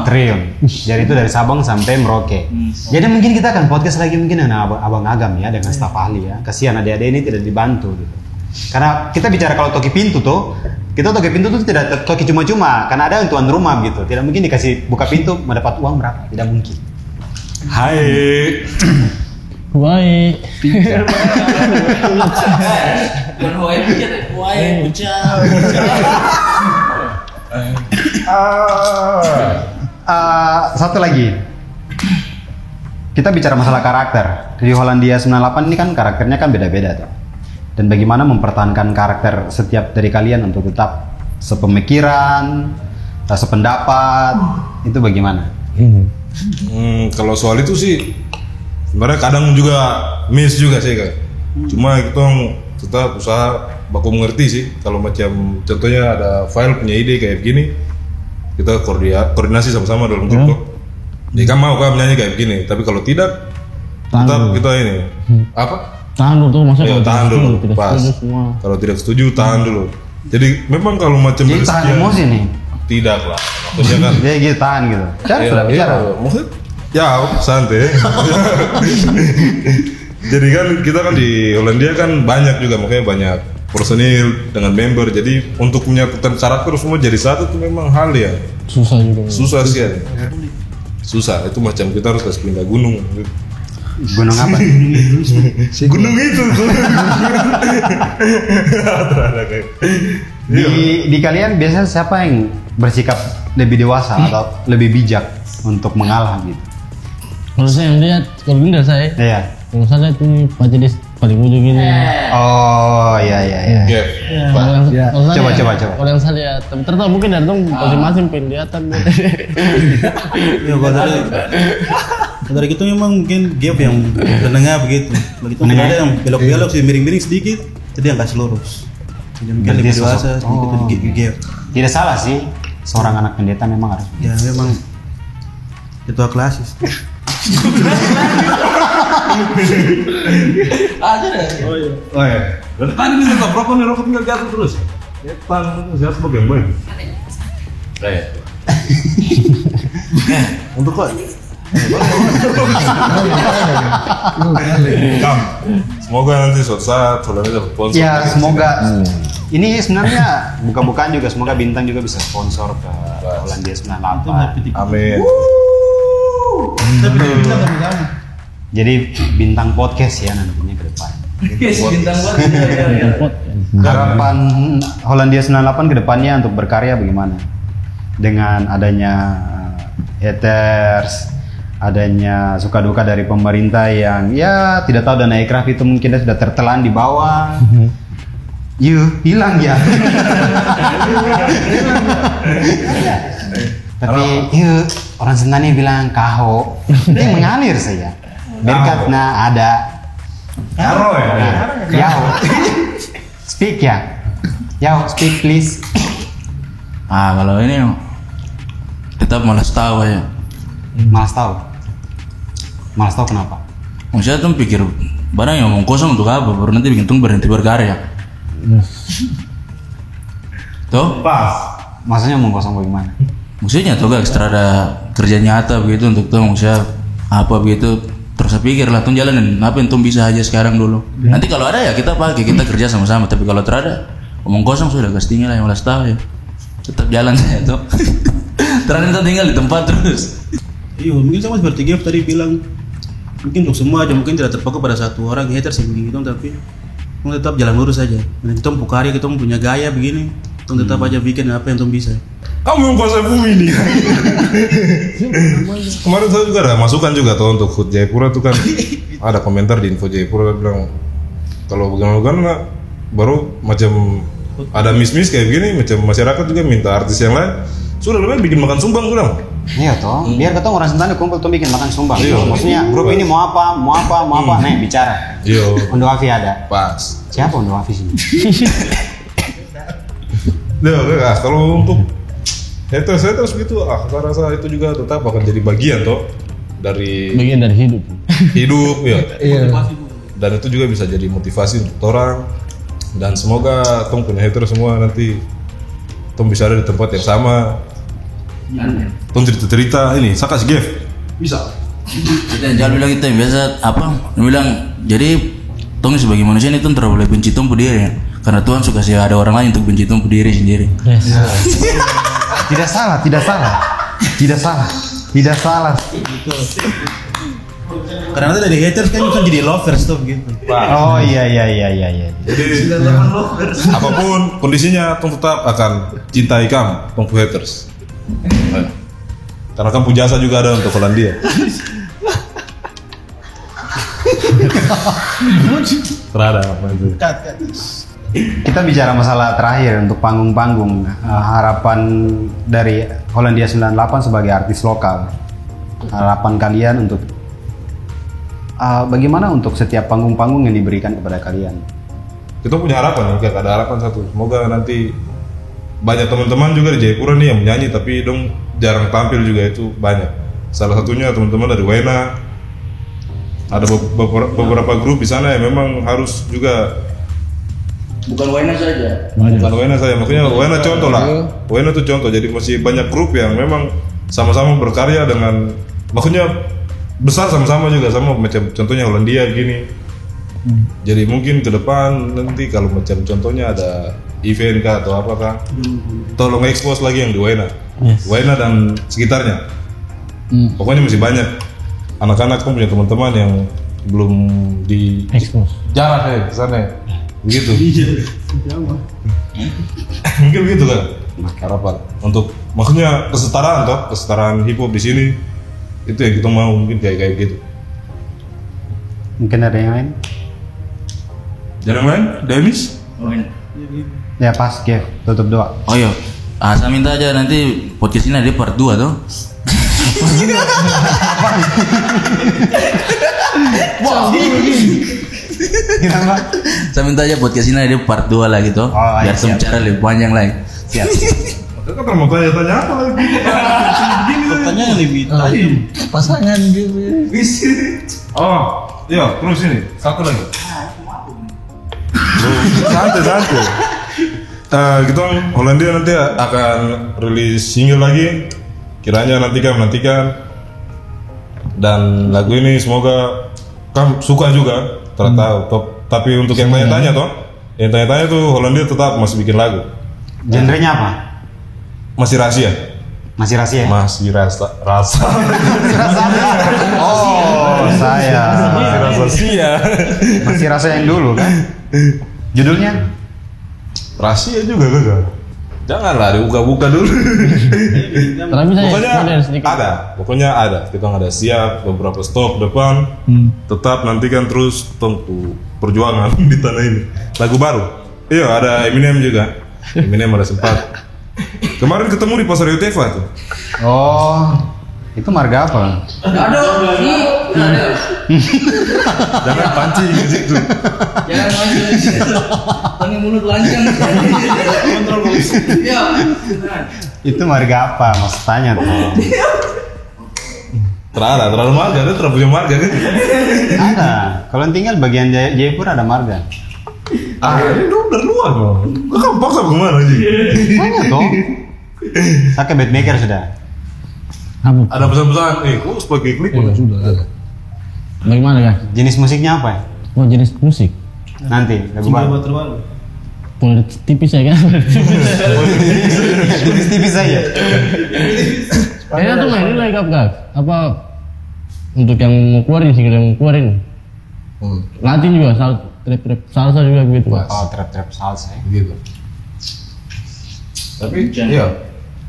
triliun. Jadi itu dari Sabang sampai Merauke. Jadi mungkin kita akan podcast lagi mungkin dengan Abang Agam ya, dengan staf ahli ya. Kasihan adik-adik ini tidak dibantu gitu. Karena kita bicara kalau toki pintu tuh, kita toki pintu tuh tidak toki cuma-cuma, karena ada tuan rumah gitu. Tidak mungkin dikasih buka pintu mendapat uang berapa, tidak mungkin. Hai. Baik. Satu lagi. kita bicara masalah karakter. Di Hollandia 98 ini kan karakternya kan beda-beda tuh. Dan bagaimana mempertahankan karakter setiap dari kalian untuk tetap sepemikiran, sependapat, itu bagaimana? Kalau soal itu sih sebenarnya kadang juga miss juga sih Kak. Cuma kita tetap usaha baku mengerti sih. Kalau macam contohnya ada file punya ide kayak begini, kita koordinasi sama-sama dalam grup tuh. Jadi kan mau kan menyanyi kayak begini, tapi kalau tidak tetap kita ini apa? Tahan dulu tuh maksudnya. Tahan dulu tidak pas. setuju semua. Kalau tidak setuju tahan dulu. Jadi memang kalau macam Jadi tahan bersekian- emosi nih. Tidak lah. Maksudnya kan Jadi gitu tahan gitu. Cara sudah bicara. maksud ya santai. Jadi kan kita kan di Hollandia kan banyak juga, makanya banyak personil dengan member. Jadi untuk menyatukan karakter semua jadi satu itu memang hal ya Susah juga. susah sih. Susah itu macam kita harus kasih pindah gunung. Gunung apa? Gunung itu. Di kalian biasanya siapa yang bersikap lebih dewasa atau lebih bijak untuk mengalah gitu? Kalau saya yang lihat, kalau ini dari saya, Iya. kalau saya lihat ini Pak Jedis paling ujung ini. Oh iya iya iya. Gap. Kalau yang- Ya. kalau saya Coba. Kalau yang saya lihat, tapi ternyata mungkin dari dong masing-masing penglihatan. Ya kalau dari gitu memang mungkin gap yang menengah begitu. Begitu Menengah. ada yang belok-belok sih miring-miring sedikit, jadi yang kasih lurus. Jadi mungkin Berarti lebih sosok- dewasa sedikit oh. di gap. Tidak salah sih, seorang anak pendeta memang harus. Ya memang ketua klasis. Oh iya. Berarti tadi nih tetap rokok nih, rokok tinggal jatuh terus. Depan itu siapa sebagai yang baik. Untuk kok. Kam. Semoga nanti suatu saat Hollandia dapat sponsor. Ya semoga. Ini sebenarnya buka-bukaan juga, semoga Bintang juga bisa sponsor ke Hollandia 98. Amin. Jadi Bintang Podcast ya nantinya ke depan. Harapan Hollandia 98 ke depannya untuk berkarya bagaimana? Dengan adanya haters, adanya suka duka dari pemerintah yang ya tidak tahu dana ikraf itu mungkin sudah tertelan di bawah. Hilang ya. Tapi orang Sentani bilang kaho, dia mengalir saja. Berkatnya ada. Karo ya. Yao, speak ya. Yao, speak please. Kalau ini tetap malas tahu ya. Malas tahu kenapa? Maksudnya tuh pikir barang yang ngomong kosong untuk apa? Baru nanti bikin tung berhenti berkarya. Tuh? Maksudnya mau kosong bagaimana? Maksudnya tuh gak ekstra ada kerja nyata begitu untuk tuh maksudnya apa begitu. Terus saya pikir lah tuh jalanin apa yang tuh bisa aja sekarang dulu. Nanti kalau ada ya kita pakai, kita kerja sama-sama. Tapi kalau terada ngomong kosong sudah pastinya lah yang malas tahu ya. Tetap jalan saya tuh. Terada kita tinggal di tempat terus. Iya, mungkin sama seperti Gev tadi bilang, mungkin untuk semua aja mungkin tidak terpaku pada satu orang haters yang begini gitu, tapi kita tetap jalan lurus aja. Dan kita karya, kita punya gaya begini, kita tetap aja bikin apa yang kita bisa. Kamu yang kuasai bumi nih. Kemarin saya juga ada masukan juga tuh untuk Food Jayapura tuh kan ada komentar di Info Jayapura bilang kalau bagaimana baru macam ada miss kayak begini macam masyarakat juga minta artis yang lain sudah lebih bikin makan sumbang sudah. Iya toh, biar ketemu orang Sentani kumpul tuh bikin makan sumbang. Iya. Maksudnya grup ini mau apa? Nih bicara. Iya. Undo Afi ada. Pas. Siapa Undo Afi sini? Nah, kalau untuk haters gitu, saya rasa itu juga tetap akan jadi bagian toh dari Bagian dari hidup. hidup ya. Dan itu juga bisa jadi motivasi untuk orang. Dan semoga tong punya haters semua nanti tong bisa ada di tempat yang sama. Tong cerita-cerita ini, saya kasih gift. Bisa. Kita jangan bilang kita yang biasa apa? Dia bilang jadi tong sebagai manusia ini tuh terlalu boleh benci tumpu diri ya. Karena Tuhan suka sih ada orang lain untuk benci tumpu diri sendiri. Tidak salah. Karena nanti dari haters kan bisa jadi lovers tuh gitu. Oh iya. Jadi apapun kondisinya, tong tetap akan cintai kamu, tong haters. Karena kan jasa juga ada untuk Hollandia. Terada apa itu? Kita bicara masalah terakhir untuk panggung-panggung. Harapan dari Hollandia 98 sebagai artis lokal. Harapan kalian untuk bagaimana untuk setiap panggung-panggung yang diberikan kepada kalian? Kita punya harapan nih, ada harapan satu. Semoga nanti banyak teman-teman juga di Jayapura nih yang menyanyi tapi dong jarang tampil juga, itu banyak. Salah satunya teman-teman dari Wena. Ada beberapa grup di sana yang memang harus juga. Bukan Wena saja. Bukan Wena saya, maksudnya Wena contoh lah. Wena tuh contoh, jadi masih banyak grup yang memang sama-sama berkarya dengan, maksudnya besar sama-sama juga, sama macam contohnya Hollandia gini. Jadi mungkin ke depan nanti kalau macam contohnya ada event kah atau apa kah, tolong expose lagi yang di Wena, Wena dan sekitarnya. Pokoknya masih banyak anak-anak kan punya teman-teman yang belum di Expose. jarak ke sana. Begitu. Mungkin begitu kan harapan untuk maksudnya kesetaraan hip hop di sini, itu yang kita mau, mungkin kayak gitu. Mungkin ada yang lain? Jangan lain, Demis? Ya pas, Kev, tutup doa. Oh iya, saya minta aja nanti podcast ini ada part 2 tuh. Kenapa? Saya minta aja podcast ini ada part 2 lah gitu. Oh, biar siap. bicara lebih panjang lagi. Siap. Kan mau tanya apa lagi? Pertanyaan lebih tajam. Pasangan gitu. Oh, iya, terus ini satu lagi. Santai. Kita Hollandia nanti akan rilis single lagi. Kiranya nantikan. Dan lagu ini semoga kamu suka juga. Tahu. Tapi untuk yang tanya-tanya toh, yang tanya-tanya tuh Hollandia tetap masih bikin lagu. Genrenya apa? Masih rahasia. Masih rahasia? Masih rasa. Oh, saya. Masih rahasia. Masih rasa yang dulu kan? Judulnya? Rahasia juga gagal. Janganlah dibuka-buka dulu. Tapi saya Pokoknya model sedikit. Pokoknya ada. Kita ada siap beberapa stok depan. Tetap nantikan terus tunggu perjuangan di tanah ini. Lagu baru. Iya, ada Eminem juga. Eminem ada sempat. Kemarin ketemu di Pasar Yotefa tuh. Oh, itu marga apa? Jangan pancing di situ. Jangan mancing. Tangan mulut lancang. Kontrol Iya. Itu marga apa? Mas tanya tuh. Terlalu marga, dia terlalu punya marga kan? Ada. Kalau tinggal bagian Jayapura ada marga. Ini udah luar loh. Kok kamu paksa kemana aja? Tanya tuh. Saya ke beatmaker sudah. Apa? Ada pesan-pesan, kok sebagai klik udah. Bagaimana kan? Jenis musiknya apa ya? Oh jenis musik. Nanti lagu baru. terbaru. Boleh tipis ya kan? Tipis-tipis saja. Kayaknya tuh mainin lagi kap. Apa untuk yang mau keluarin single yang mau keluarin? Latin juga, trap salsa juga gitu. Oh, trap salsa ya. Gitu. Tapi iya.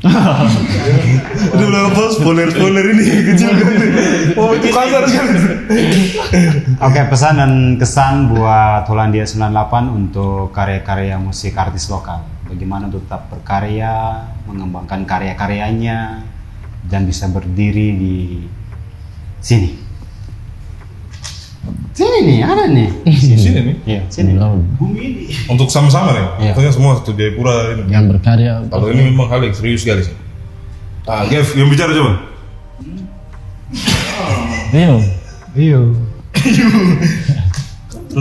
Udah berapa spoiler ini kecil kan? Oh itu kasar kan? Oke, pesan dan kesan buat Hollandia 98 untuk karya-karya musik artis lokal. Bagaimana untuk tetap berkarya, mengembangkan karya-karyanya, dan bisa berdiri di sini. Sini nih, ada nih. Sini nih. Iya, sini. Untuk sama-sama nih. Iya. Pokoknya semua satu Jayapura ini. Yang berkarya. Kalau ini memang hal yang serius sekali sih. Gev, yang bicara coba. Rio.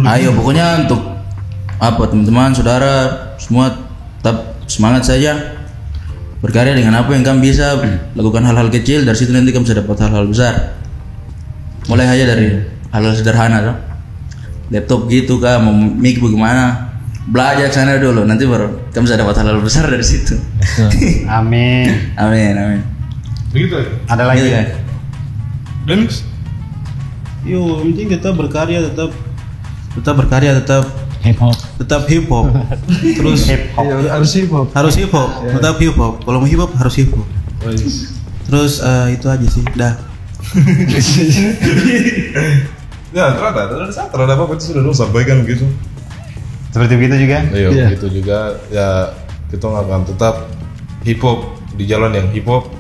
Ayo pokoknya untuk apa teman-teman, saudara semua tetap semangat saja. Berkarya dengan apa yang kamu bisa, lakukan hal-hal kecil, dari situ nanti kamu bisa dapat hal-hal besar. Mulai aja dari hal-hal sederhana tuh. Laptop gitu kah, mau mic bagaimana, belajar sana dulu, nanti baru kamu bisa dapat hal-hal besar dari situ. Amin. Amin. Begitu aja. Ada lagi Gitu ya? kan? Dennis? Yo, yang penting tetap berkarya, tetap berkarya, tetap Hip hop. hip hop. Terus Harus hip hop. harus hip hop, tetap hip hop. Kalau mau hip hop harus hip hop. Terus itu aja sih, dah. Ya, terhadap apa itu sudah dong sampaikan gitu. Seperti begitu juga. Iya, begitu juga. Ya, kita akan tetap hip hop di jalan yang hip hop.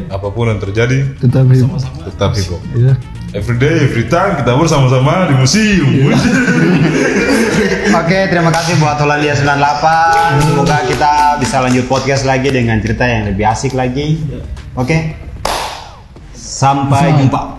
Apapun yang terjadi, Tetap hip hop. iya. Every day, every time kita bersama-sama di museum. Oke, terima kasih buat Hollandia 98. Semoga kita bisa lanjut podcast lagi dengan cerita yang lebih asik lagi. Oke. Sampai jumpa.